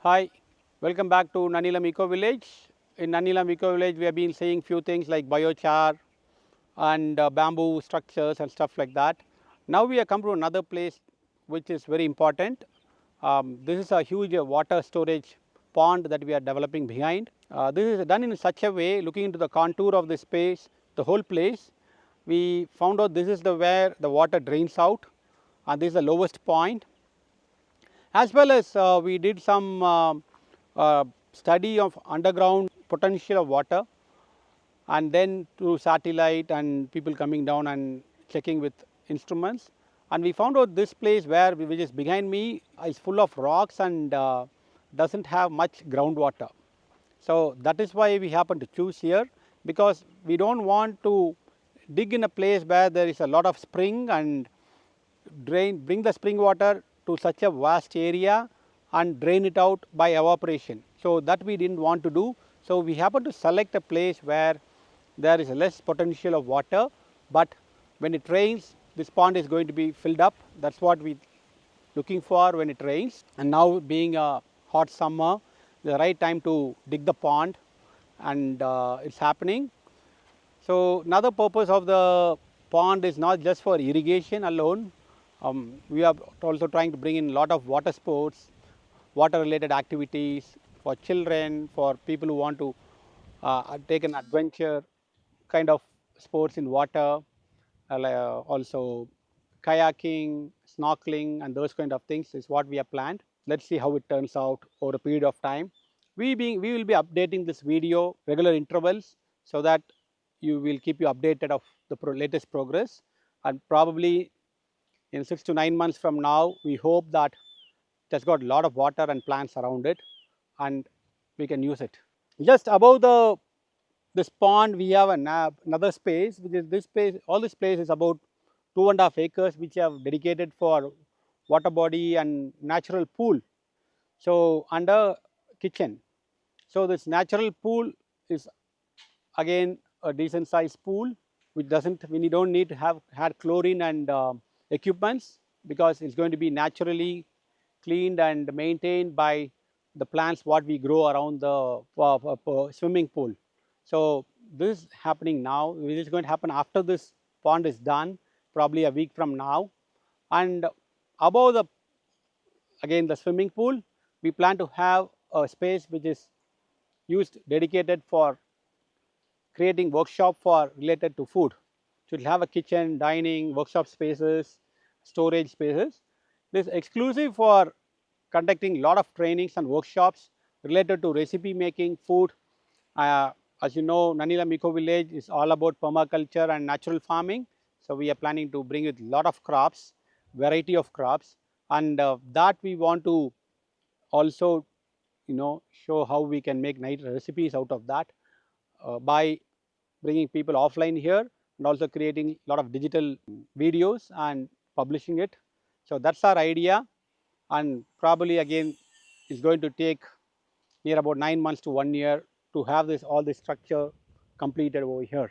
Hi, welcome back to Nannilam Eco Village. In Nannilam Eco Village, we have been seeing few things like biochar and bamboo structures and stuff like that. Now we have come to another place which is very important. This is a huge water storage pond that we are developing behind. This is done in such a way, looking into the contour of the space, the whole place. We found out this is the where the water drains out, and this is the lowest point. As well as we did some study of underground potential of water, and then through satellite and people coming down and checking with instruments, and we found out this place which is behind me is full of rocks and doesn't have much groundwater. So that is why we happen to choose here, because we don't want to dig in a place where there is a lot of spring and bring the spring water to such a vast area and drain it out by evaporation. So that we didn't want to do. So we happen to select a place where there is less potential of water, but when it rains, this pond is going to be filled up. That's what we looking for when it rains. And now being a hot summer, the right time to dig the pond, and it's happening. So another purpose of the pond is not just for irrigation alone. We are also trying to bring in a lot of water sports, water related activities for children, for people who want to take an adventure kind of sports in water, also kayaking, snorkeling, and those kind of things is what we have planned. Let's see how it turns out over a period of time. We will be updating this video regular intervals, so that you will keep you updated of the latest progress, and probably in 6 to 9 months from now, we hope that it has got a lot of water and plants around it, and we can use it. Just above this pond, we have another space, which is this space. All this place is about 2.5 acres, which have dedicated for water body and natural pool. So under kitchen. So this natural pool is again a decent sized pool, which doesn't, we don't need to have had chlorine and equipments, because it's going to be naturally cleaned and maintained by the plants what we grow around the swimming pool. So this is happening now. This is going to happen after this pond is done, probably a week from now. And above the, again, the swimming pool, we plan to have a space which is used dedicated for creating workshop for related to food. So it will have a kitchen, dining, workshop spaces, storage spaces. This is exclusive for conducting a lot of trainings and workshops related to recipe making, food. As you know, Nannilam Eco Village is all about permaculture and natural farming. So we are planning to bring with a lot of crops, variety of crops, and that we want to also, show how we can make nice recipes out of that by bringing people offline here, and also creating a lot of digital videos and publishing it. So that's our idea, and probably again it's going to take near about 9 months to 1 year to have this all this structure completed over here.